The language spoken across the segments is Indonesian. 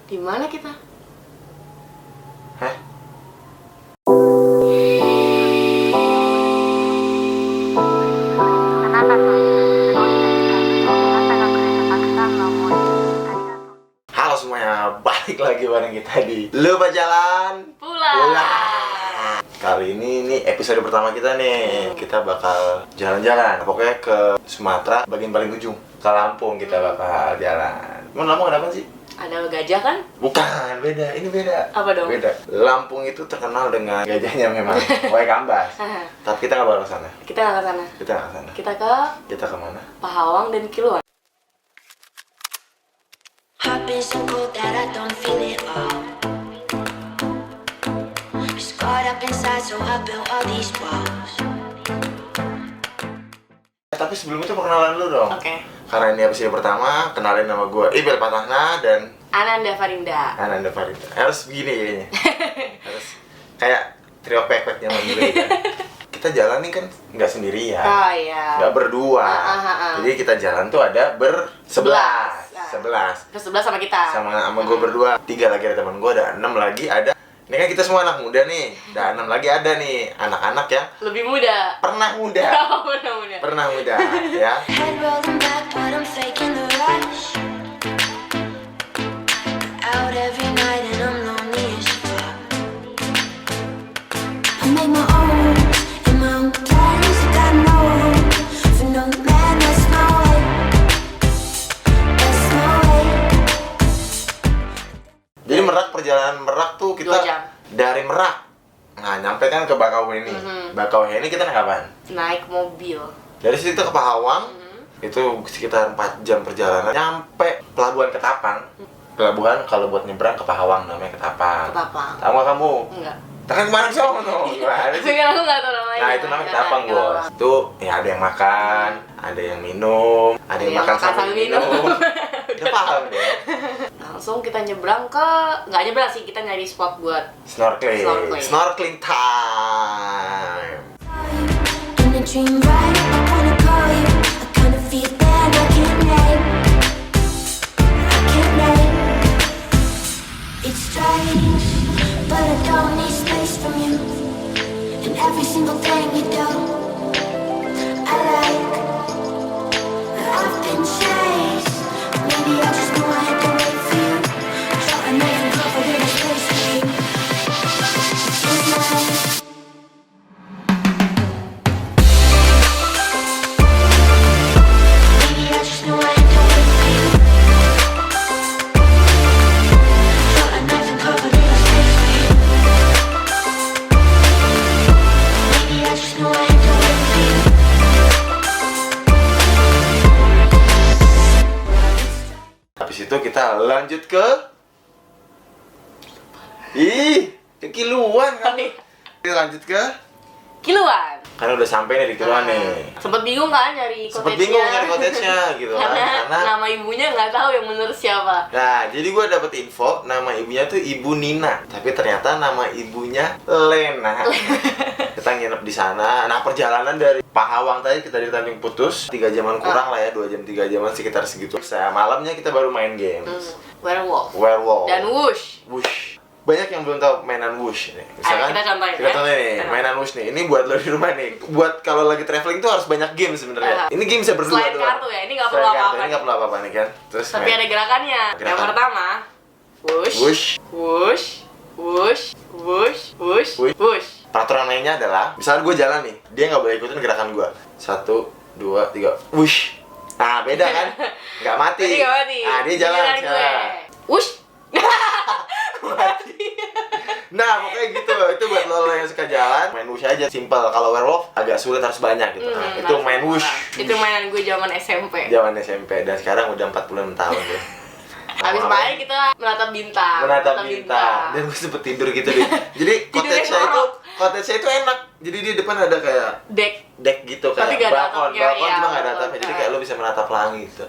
Di mana kita? Hah? Halo semuanya, balik lagi bareng kita di Lupa Jalan Pulang. Kali ini episode pertama kita nih. Kita bakal jalan-jalan, pokoknya ke Sumatera, bagian paling ujung. Ke Lampung kita bakal jalan. Emang Lampung ada apa sih? Ada gajah kan? Bukan, beda. Ini beda. Apa dong? Beda. Lampung itu terkenal dengan gajahnya memang. Wae Kambas. Tapi kita nggak bakal ke sana. Kita nggak ke sana. Kita nggak ke sana. Kita ke Kita kemana? Pahawang dan Kiluan. I've been so cold that I don't feel it all. Just caught up inside, so I built all these walls. Tapi sebelum itu perkenalan dulu dong. Oke. Karena ini episode pertama, kenalin nama gue Ibel Patahna dan Ananda Farinda. Ananda Farida. Harus begini kayaknya. Harus kayak trio pek-pek zaman dulu ya. Kita jalan nih kan nggak sendirian. Oh iya. Nggak berdua. Jadi kita jalan tuh ada bersebelas. Sebelas. Ke-11 sama kita. Sama gue berdua. 3 lagi ada teman gue, ada 6 lagi ada. Ini kan kita semua anak muda nih. Dan 6 lagi ada nih anak-anak yang Lebih muda. pernah muda. Oh, muda-muda. Pernah muda ya. Head rolling back, but I'm faking the rush. Out every night and I'm lonely as fuck. I make my own, in my own place. Got no hope for no man. That's my way. That's my way. Jadi Merak, perjalanan Merak tuh kita 2 jam. dari Merak. Nah, nyampe kan ke Bakauheni. Bakauheni kita naik kapan? Naik mobil. Dari situ ke Pahawang. Itu sekitar 4 jam perjalanan. Nyampe pelabuhan Ketapang. Pelabuhan kalau buat nyebrang ke Pahawang namanya Ketapang. Ketapang. Tahu nggak kamu? Enggak. Kan kemarin sono. Gimana sih? Tapi aku nggak tahu namanya. Nah, itu namanya Ketapang, Bos. Itu ya ada yang makan, ada yang minum, ada yang makan sambil minum. Udah paham deh. Langsung kita nyebrang ke, nggak nyebrang sih, kita nyari spot buat Snorkeling. Snorkeling. Snorkeling time. In a dream, right? I wanna call you. I kinda feel that I can't name. I can't name. It's strange, but I don't need space from you. And every single thing you do, I like. I've been chased. Maybe I just knew I had to wait for you. Try and make it cover in a space for you. It's nice. Maybe I just knew I had to wait for you. Try and make it cover in a space for you. Maybe I just knew I had to wait for you. Habis itu kita lanjut ke ke Kiluan kan. Kita lanjut ke Kiluan. kan udah sampai nih di Kiluan nih. Sempet bingung kan nyari Sempet cottage-nya. bingung nyari cottage-nya gitu kan. Karena nama ibunya nggak tahu yang bener siapa. Nah, jadi gue dapet info nama ibunya tuh Ibu Nina, tapi ternyata nama ibunya Lena. Kita nginep di sana. Nah, perjalanan dari Pahawang tadi kita dari Tanjung Putus 3 jaman kurang lah ya, 2 jam 3 jaman sekitar segitu. Saya malamnya kita baru main games. Werewolf. Dan Wush. Wush. Banyak yang belum tahu mainan Wush nih. Misalkan kita contohin kita ya. contohin nih, mainan Wush nih. Ini buat lo di rumah nih. Buat kalau lagi traveling tuh harus banyak game sebenarnya. Ini game bisa berdua Selain doang. kartu ya, ini nggak perlu Selain kartu, apa-apa. Ini nggak perlu apa-apa nih kan. Terus Tapi ada gerakannya. Gerakan. Yang pertama, Wush. Wush. Wush. Wush. Wush. Wush. Wush. Wush. Peraturan mainnya adalah, misalnya gue jalan nih, dia nggak boleh ikutin gerakan gue. 1, 2, 3, wush. Nah, beda kan? Nggak mati. Jadi nggak mati. Nah, dia jalan Giliran gue. sekarang. Wush. Mati. Nah, pokoknya gitu loh. Itu buat lo yang suka jalan, main wush aja. Simple. Kalau werewolf agak sulit, harus banyak gitu. Nah, itu main wush. Itu mainan gue zaman SMP. Zaman SMP, dan sekarang udah 46 tahun deh. Habis main kita menatap bintang. Menatap bintang. Dan gue sempet tidur gitu deh. Jadi cottage-nya itu enak. Jadi di depan ada kayak deck gitu, kayak tapi gak ada balkon atapnya, ya, cuma gak ada balkon. atapnya. Jadi kayak lo bisa menatap langit gitu.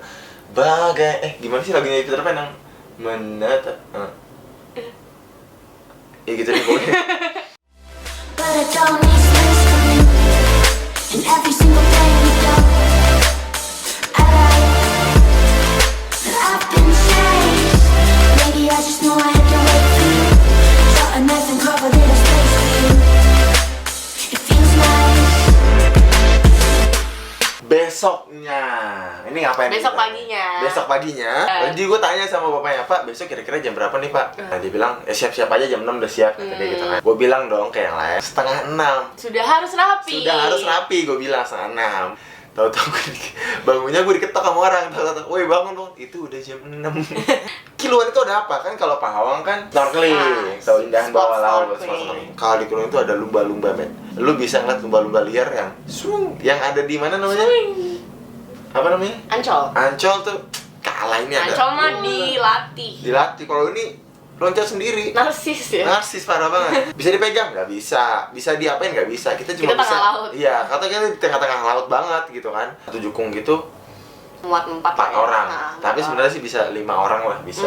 Gimana sih lagunya Peter Pan yang menatap? Ya gitu deh pokoknya. But I don't need space from you. And every single thing you do, I like. And I've been changed. Maybe I just know besoknya. Ini ngapain? Besok kita? paginya. Besok paginya. Jadi gue tanya sama bapaknya, Pak, besok kira-kira jam berapa nih, Pak? Nah, dia bilang, siap-siap aja jam 6 udah siap. Kata dia gitu kan. Gue bilang dong kayak yang lain, setengah 6. Sudah harus rapi. Sudah harus rapi, gue bilang setengah 6. Tahu-tahu bangunnya gue diketok sama orang. Tahu-tahu, woi bangun dong, itu udah jam 6. Kiluan itu ada apa? Kan kalau Pahawang kan snorkeling, tahu indahan bawah laut. Kalau di Kiluan itu ada lumba-lumba, men. Lu bisa ngeliat lumba-lumba liar yang ada di mana namanya? Apa namanya? Ancol. Ancol tuh kalah ini ada. Ancol mah dilatih. Dilatih. Kalau ini loncat sendiri. Narsis ya. Narsis parah banget. Bisa dipegang? Nggak bisa. Bisa diapain? Nggak bisa. Kita cuma Kita bisa. tengah laut. Iya, katanya di tengah-tengah laut banget gitu kan. Satu jukung gitu. Muat 4 orang. Nah, Tapi sebenarnya sih bisa 5 orang lah bisa.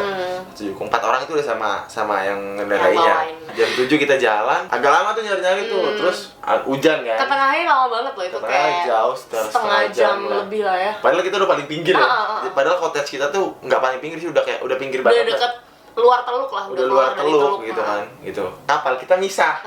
Satu jukung 4 orang itu udah sama yang ngendarainya. Jam 7 kita jalan. Agak lama tuh nyari-nyari tuh. Terus hujan kan. Ketengahnya lama banget loh itu kayak jauh setengah jam lah. lebih lah ya. Padahal kita udah paling pinggir ya. Padahal cottage kita tuh nggak paling pinggir sih, udah pinggir Udah banget. deket luar teluk lah. Udah luar teluk gitu kan. Gitu. Kapal kita misah.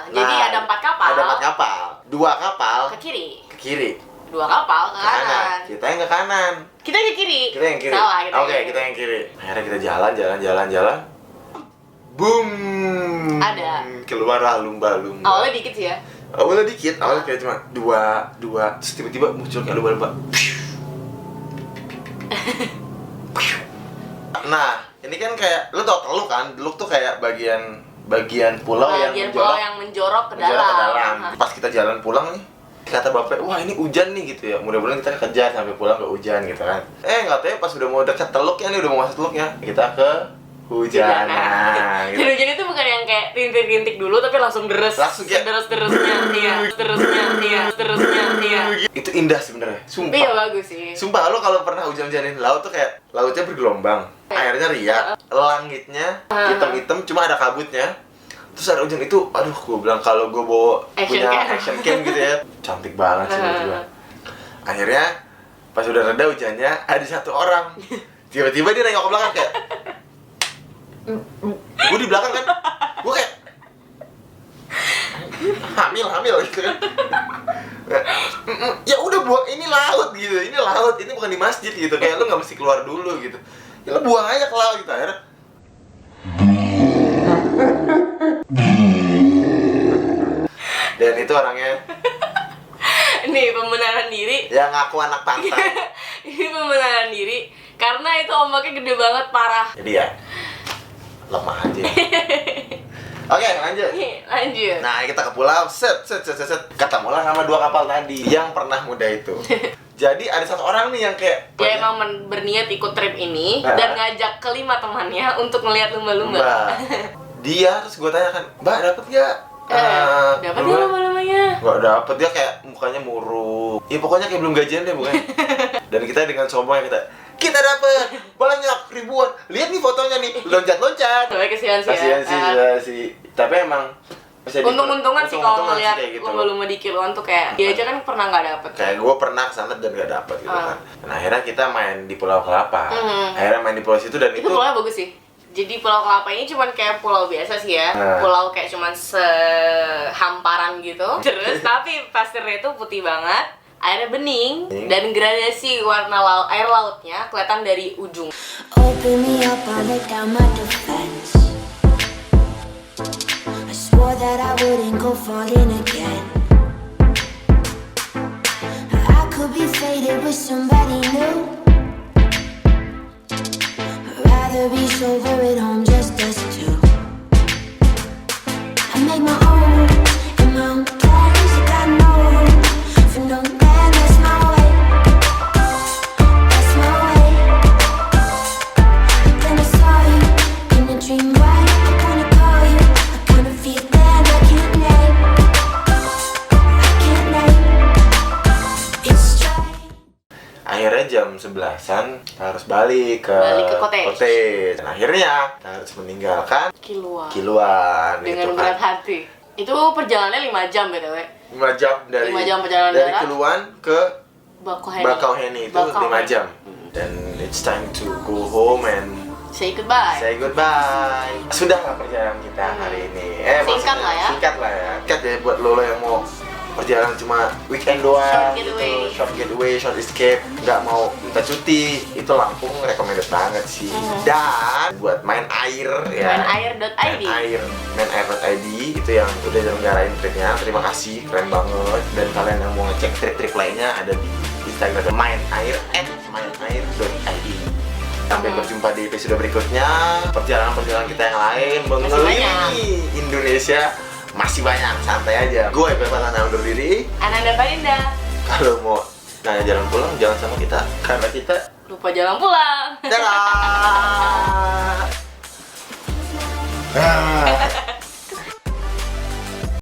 Jadi ada 4 kapal. Ada 4 kapal. 2 kapal Ke kiri. ke kiri. 2 kapal ke kanan. Kita yang ke kanan. Kita yang ke kiri. Kita yang kiri. Salah, Oke, kita yang kiri. Akhirnya kita jalan. Boom. Ada. Keluarlah lumba-lumba. Awalnya dikit sih ya. Awalnya dikit, awalnya kayak cuma dua, terus tiba-tiba muncul kayak lumba-lumba. Nah, ini kan kayak, lu tau teluk kan? Teluk tuh kayak bagian pulau yang menjorok ke menjorok ke dalam. dalam. Pas kita jalan pulang nih, kata bapak, wah ini hujan nih gitu ya. Mudah-mudahan kita kejar sampai pulang gak hujan gitu kan. Nggak tahu ya, pas udah mau dekat teluknya nih, udah mau masuk teluknya, kita ke hujanan. Gitu. Dan hujan itu bukan yang kayak rintik-rintik dulu tapi langsung deres. Langsung kayak terusnya, iya. Itu indah sebenarnya, sumpah. Iya bagus sih. Sumpah, lo kalau pernah hujan-hujanin laut tuh kayak lautnya bergelombang, airnya riak, langitnya hitam-hitam, cuma ada kabutnya. Terus ada hujan itu, aduh, gue bilang kalau gue bawa action cam gitu ya, cantik banget sih menurut gue. Akhirnya pas udah reda hujannya, ada satu orang tiba-tiba dia nengok ke belakang kayak, gue di belakang kan, gue kayak hamil gitu kan. Ya udah buang, ini laut gitu, ini bukan di masjid gitu, kayak lu nggak mesti keluar dulu gitu. Ya lu buang aja ke laut gitu. Akhirnya dan itu orangnya Nih pembenaran diri. yang ngaku anak pantai. Ini pembenaran diri karena itu ombaknya gede banget parah. Jadi ya lemah aja. Oke, lanjut. Lanjut. Nah, kita ke pulau, set. Ketemulah sama 2 kapal tadi yang pernah muda itu. Jadi ada satu orang nih yang kayak Dia emang berniat ikut trip ini dan ngajak kelima temannya untuk ngeliat lumba-lumba. Mbak. Dia terus gue tanya kan, Mbak dapet gak? Dapat dia lumba-lumbanya? Gak dapet, dia kayak mukanya murung. Ya pokoknya kayak belum gajian deh bukan. Dan kita dengan sombong kita dapet banyak ribuan. Lihat nih fotonya nih, loncat-loncat. Soalnya kesian sih. Tapi emang untung-untungan sih kalau ngeliat gitu. lumba-lumba di Kiluan tuh kayak dia aja kan pernah nggak dapet. Kayak gue pernah kesana dan gak dapet gitu kan. Nah akhirnya kita main di Pulau Kelapa. Akhirnya main di pulau situ dan Itu pulaunya bagus sih. Jadi Pulau Kelapa ini cuman kayak pulau biasa sih ya. Pulau kayak cuman sehamparan gitu. Terus tapi pasirnya itu putih banget, airnya bening, dan gradasi warna air lautnya kelihatan dari ujung. Open me up, I let down my defense. I swore that I wouldn't go falling again. I could be faded with somebody new. I'd rather be sober at home, just us two. I make my own in my own place. I got no room for no man. That's my way. That's my way. Then I saw you in a dream, right? I wanna call you. I kinda feel that I can't name. It's strange. Akhirnya jam 11-an harus balik ke cottage. Dan akhirnya kita harus meninggalkan Kiluan dengan gitu kan. berat hati. Itu perjalanannya 5 jam BTW. 5 jam dari 5 jam perjalanan dari darat. Kiluan ke Bakauheni itu 5 jam. Dan it's time to go home and say goodbye. Sudahlah perjalanan kita hari ini. Singkat lah ya. Singkat ya buat lo yang mau perjalanan cuma weekend doang, Short getaway. short getaway, short escape, nggak mau minta cuti, itu Lampung recommended banget sih. Dan buat main air ya, Mainair.id. mainair.id itu yang udah nyelenggarain tripnya, terima kasih, keren banget. Dan kalian yang mau ngecek trip-trip lainnya ada di Instagram mainair@mainair.id. Sampai berjumpa di episode berikutnya. Perjalanan-perjalanan kita yang lain mengelilingi Indonesia masih banyak, santai aja. Gue Pepatana undur diri. Ananda Parinda. Kalau mau nanya jalan pulang, jangan sama kita, karena kita Lupa jalan pulang. dadah.